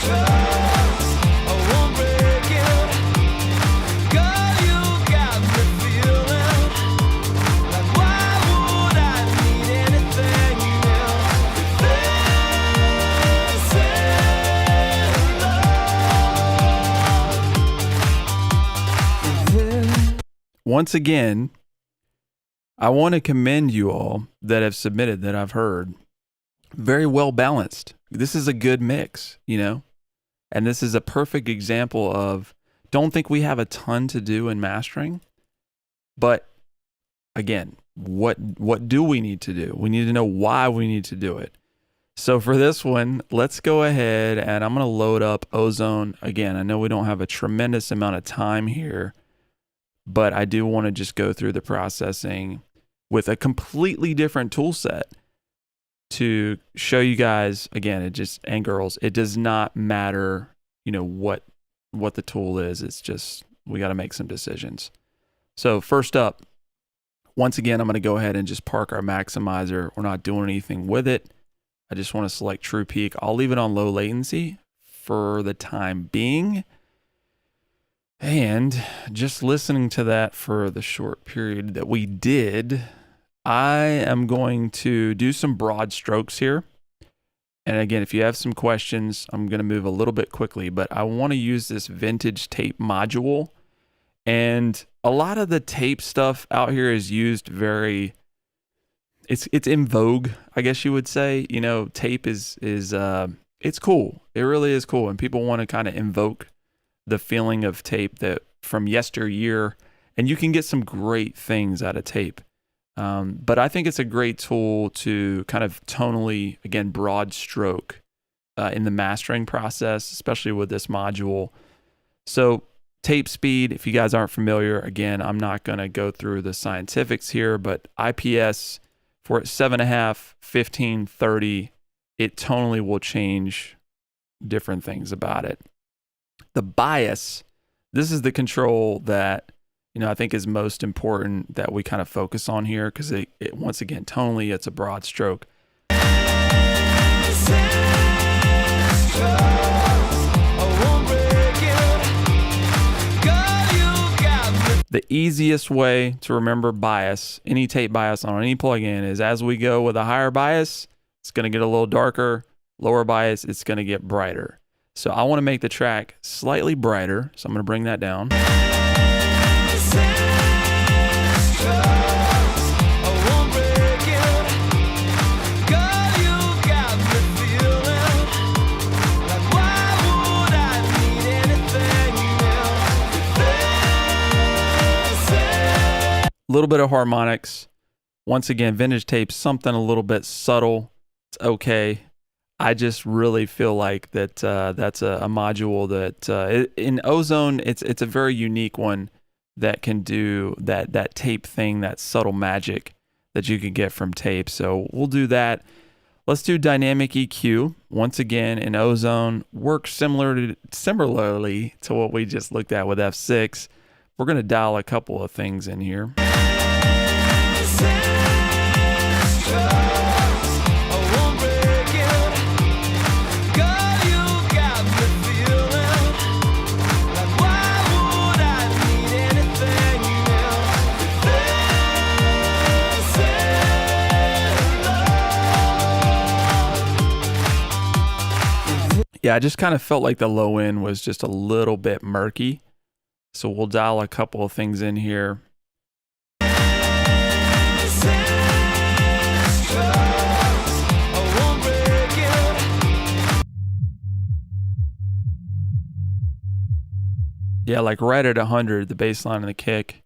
trust, I won't break it. Girl, you got me feeling like, why would I need anything else? If this is love, if this. Once again, I want to commend you all that have submitted, that I've heard. Very well balanced. This is a good mix, you know? And this is a perfect example of, don't think we have a ton to do in mastering, but again, what do we need to do? We need to know why we need to do it. So for this one, let's go ahead and I'm going to load up Ozone. Again, I know we don't have a tremendous amount of time here, but I do want to just go through the processing with a completely different tool set to show you guys, again, and girls, it does not matter, you know, what the tool is. It's just, we got to make some decisions. So first up, once again, I'm going to go ahead and just park our maximizer. We're not doing anything with it. I just want to select true peak. I'll leave it on low latency for the time being. And just listening to that for the short period that we did, I am going to do some broad strokes here. And again, if you have some questions, I'm going to move a little bit quickly, but I want to use this vintage tape module. And a lot of the tape stuff out here is used it's in vogue, I guess you would say. You know, tape is it's cool. It really is cool. And people want to kind of invoke the feeling of tape that from yesteryear, and you can get some great things out of tape. But I think it's a great tool to kind of tonally, again, broad stroke in the mastering process, especially with this module. So tape speed, if you guys aren't familiar, again, I'm not going to go through the scientifics here, but IPS for 7.5, 15, 30, it tonally will change different things about it. The bias, this is the control that, you know, I think is most important that we kind of focus on here, because it once again, tonally, it's a broad stroke. The easiest way to remember bias, any tape bias on any plugin, is as we go with a higher bias, it's going to get a little darker. Lower bias, it's going to get brighter. So I want to make the track slightly brighter. So I'm going to bring that down. A little bit of harmonics. Once again, vintage tape, something a little bit subtle. It's okay. I just really feel like that that's a module that in Ozone, it's a very unique one that can do that tape thing, that subtle magic that you can get from tape. So we'll do that. Let's do dynamic EQ. Once again, in Ozone, works similarly to what we just looked at with F6. We're going to dial a couple of things in here. Yeah, I just kind of felt like the low end was just a little bit murky. So we'll dial a couple of things in here. Yeah, like right at 100, the bass line and the kick.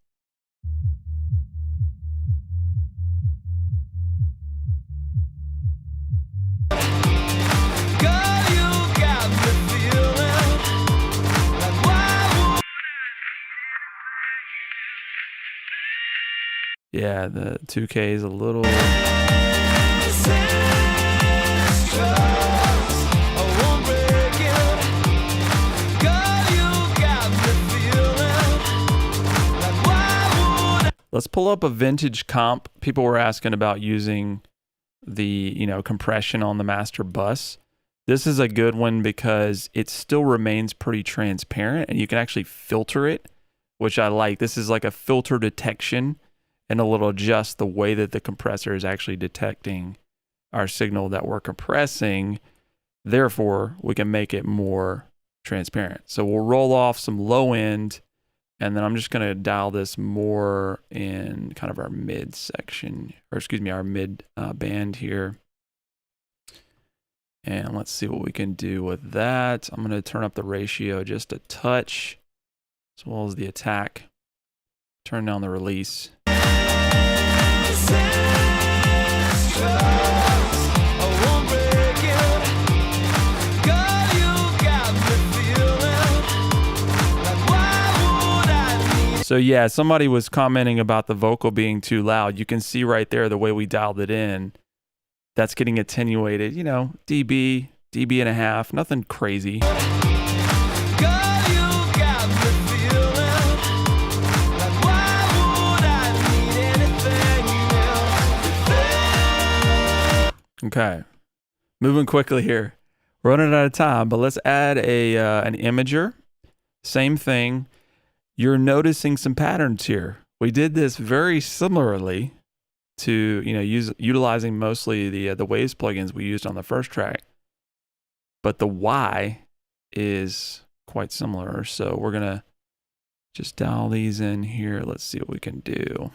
Yeah, the 2K is a little... Let's pull up a vintage comp. People were asking about using the, compression on the master bus. This is a good one because it still remains pretty transparent and you can actually filter it, which I like. This is like a filter detection, and it'll adjust the way that the compressor is actually detecting our signal that we're compressing. Therefore, we can make it more transparent. So we'll roll off some low end, and then I'm just going to dial this more in kind of our mid section, or excuse me, our mid band here. And let's see what we can do with that. I'm going to turn up the ratio just a touch, as well as the attack. Turn down the release. So yeah, somebody was commenting about the vocal being too loud. You can see right there the way we dialed it in. That's getting attenuated, dB, dB and a half, nothing crazy. Okay, moving quickly here. We're running out of time, but let's add an imager. Same thing. You're noticing some patterns here. We did this very similarly to utilizing mostly the Waves plugins we used on the first track. but the Y is quite similar. So we're going to just dial these in here. Let's see what we can do.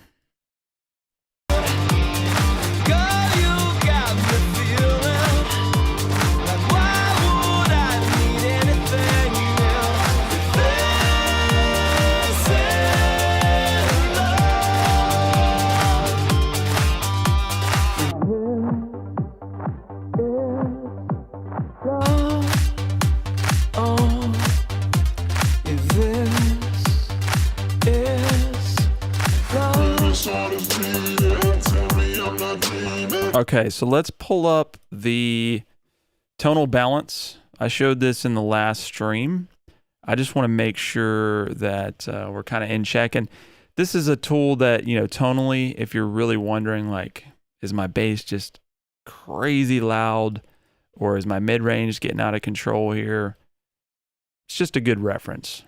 Okay, so let's pull up the tonal balance. I showed this in the last stream. I just want to make sure that we're kind of in check. And this is a tool that, you know, tonally, if you're really wondering, like, is my bass just crazy loud or is my mid-range getting out of control here? It's just a good reference.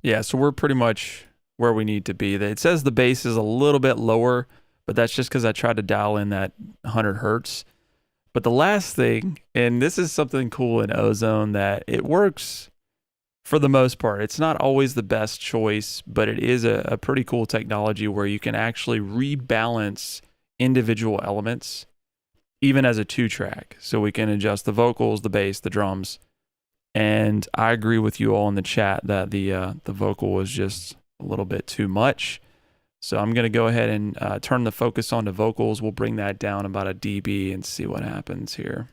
Yeah, so we're pretty much where we need to be. It says the bass is a little bit lower, but that's just because I tried to dial in that 100 hertz. But the last thing, and this is something cool in Ozone, that it works for the most part. It's not always the best choice, but it is a pretty cool technology where you can actually rebalance individual elements, even as a 2-track. So we can adjust the vocals, the bass, the drums. And I agree with you all in the chat that the vocal was just a little bit too much. So I'm going to go ahead and turn the focus on the vocals. We'll bring that down about a dB and see what happens here.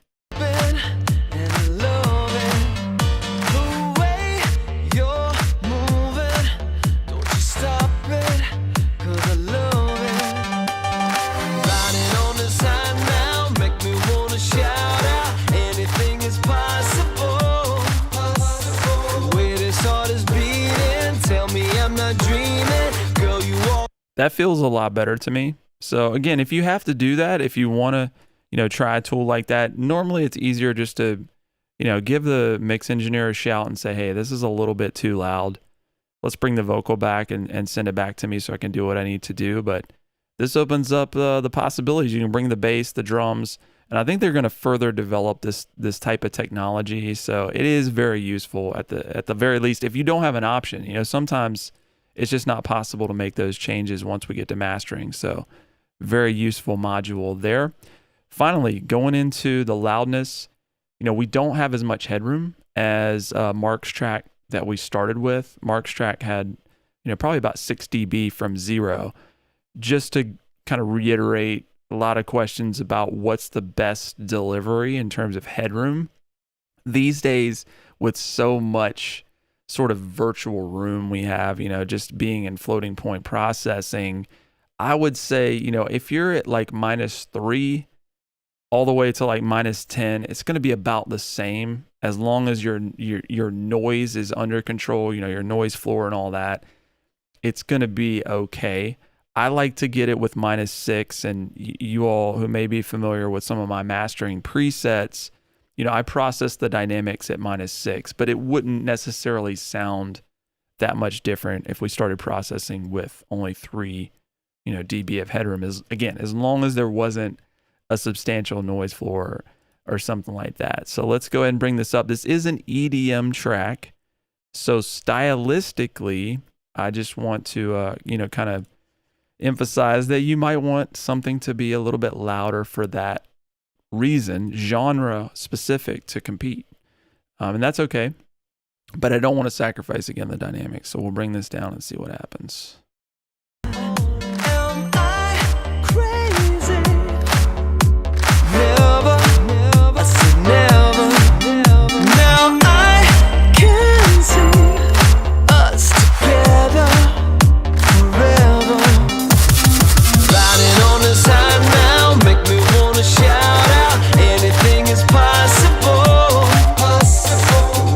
That feels a lot better to me. So again, if you have to do that, if you want to, you know, try a tool like that, normally it's easier just to, you know, give the mix engineer a shout and say, hey, this is a little bit too loud. Let's bring the vocal back and send it back to me so I can do what I need to do. But this opens up the possibilities. You can bring the bass, the drums, and I think they're going to further develop this type of technology. So it is very useful at the very least. If you don't have an option, you know, sometimes it's just not possible to make those changes once we get to mastering. So very useful module there. Finally, going into the loudness, you know, we don't have as much headroom as Mark's track that we started with. Mark's track had, you know, probably about 6 dB from 0. Just to kind of reiterate a lot of questions about what's the best delivery in terms of headroom. These days, with so much sort of virtual room we have, you know, just being in floating point processing, I would say, you know, if you're at like -3 all the way to like -10, it's going to be about the same as long as your noise is under control, you know, your noise floor and all that. It's going to be okay. I like to get it with -6, and you all who may be familiar with some of my mastering presets, you know, I process the dynamics at -6, but it wouldn't necessarily sound that much different if we started processing with only 3, you know, dB of headroom. As long as there wasn't a substantial noise floor or something like that. So let's go ahead and bring this up. This is an EDM track. So stylistically, I just want to, you know, kind of emphasize that you might want something to be a little bit louder for that reason, genre specific, to compete. And that's okay. But I don't want to sacrifice, again, the dynamics. So we'll bring this down and see what happens.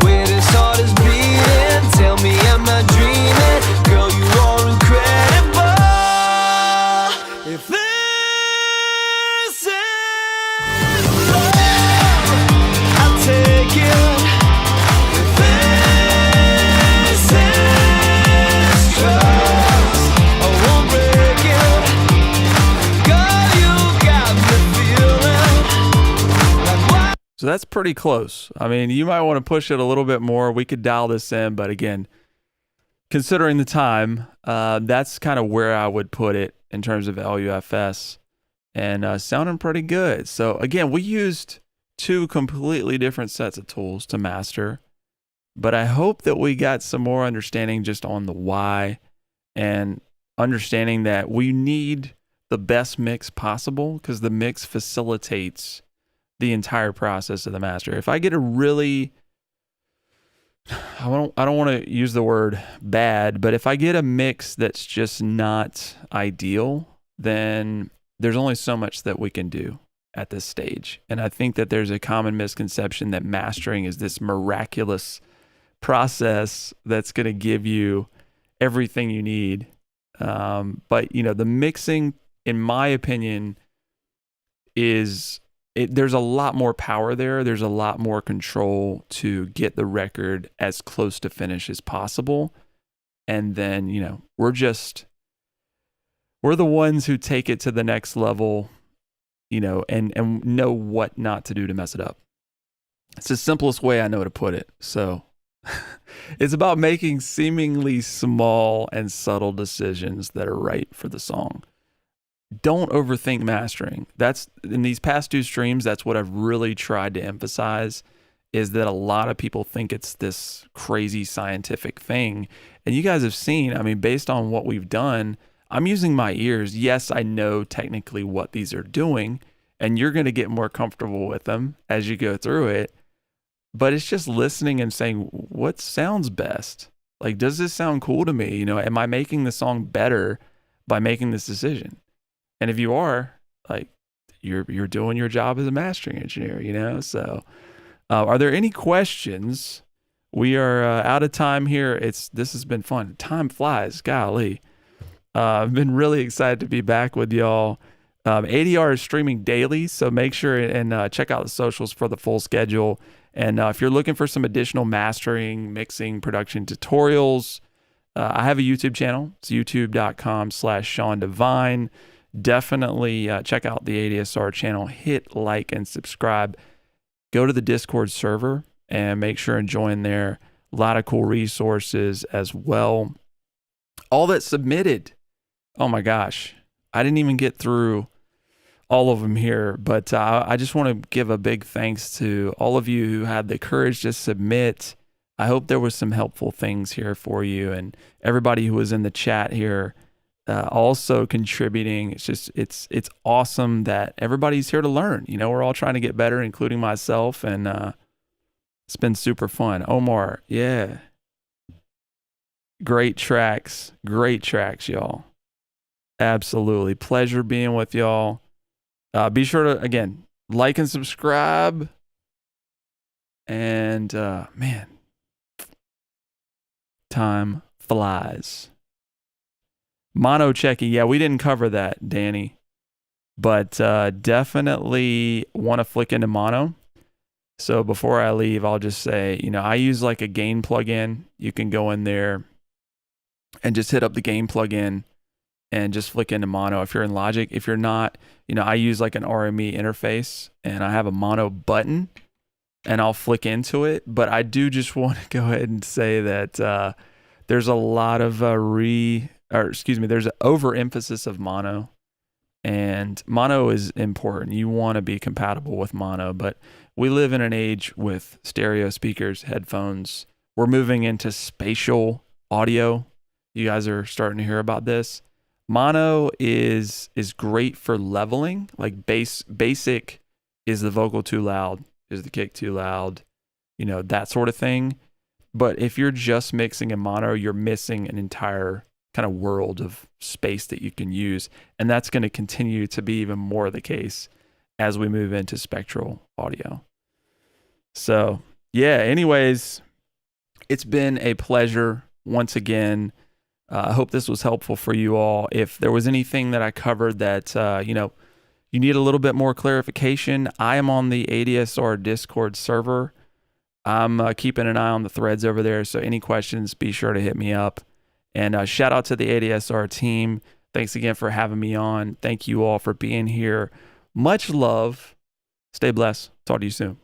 Where this heart is beating, tell me I'm not dreaming. Girl, you are incredible. So that's pretty close. I mean, you might want to push it a little bit more. We could dial this in, but again, considering the time, that's kind of where I would put it in terms of LUFS, and sounding pretty good. So again, we used two completely different sets of tools to master, but I hope that we got some more understanding just on the why, and understanding that we need the best mix possible, because the mix facilitates the entire process of the master. If I get a really, I don't want to use the word bad, but if I get a mix that's just not ideal, then there's only so much that we can do at this stage. And I think that there's a common misconception that mastering is this miraculous process that's going to give you everything you need. But you know, the mixing, in my opinion, there's a lot more power there. There's a lot more control to get the record as close to finish as possible. And then, you know, we're the ones who take it to the next level, you know, and know what not to do to mess it up. It's the simplest way I know to put it. So it's about making seemingly small and subtle decisions that are right for the song. Don't overthink mastering. That's, in these past two streams, that's what I've really tried to emphasize, is that a lot of people think it's this crazy scientific thing. And you guys have seen, I mean, based on what we've done, I'm using my ears. Yes, I know technically what these are doing, and you're going to get more comfortable with them as you go through it. But it's just listening and saying, what sounds best? Like, does this sound cool to me? You know, am I making the song better by making this decision? And if you are, like, you're doing your job as a mastering engineer, you know? So are there any questions? We are out of time here. This has been fun. Time flies, golly. I've been really excited to be back with y'all. ADR is streaming daily, so make sure and check out the socials for the full schedule. And if you're looking for some additional mastering, mixing, production tutorials, I have a YouTube channel. It's youtube.com/Sean Devine. Definitely check out the ADSR channel. Hit like and subscribe. Go to the Discord server and make sure and join there. A lot of cool resources as well. All that's submitted. Oh my gosh. I didn't even get through all of them here, but I just want to give a big thanks to all of you who had the courage to submit. I hope there was some helpful things here for you, and everybody who was in the chat here also contributing. It's awesome that everybody's here to learn. You know, we're all trying to get better, including myself, and it's been super fun. Omar, yeah. Great tracks, y'all. Absolutely. Pleasure being with y'all. Be sure to, again, like and subscribe. And, man, time flies. Mono checking. Yeah, we didn't cover that, Danny. But definitely want to flick into mono. So before I leave, I'll just say, you know, I use like a gain plugin. You can go in there and just hit up the gain plugin and just flick into mono if you're in Logic. If you're not, you know, I use like an RME interface, and I have a mono button, and I'll flick into it. But I do just want to go ahead and say that there's a lot of there's an overemphasis of mono, and mono is important. You want to be compatible with mono, but we live in an age with stereo speakers, headphones. We're moving into spatial audio. You guys are starting to hear about this. Mono is great for leveling, like basic. Is the vocal too loud? Is the kick too loud? You know, that sort of thing. But if you're just mixing in mono, you're missing an entire kind of world of space that you can use. And that's going to continue to be even more the case as we move into spectral audio. So, yeah, anyways, it's been a pleasure once again. I hope this was helpful for you all. If there was anything that I covered that, you know, you need a little bit more clarification, I am on the ADSR Discord server. I'm keeping an eye on the threads over there. So any questions, be sure to hit me up. And shout out to the ADSR team. Thanks again for having me on. Thank you all for being here. Much love. Stay blessed. Talk to you soon.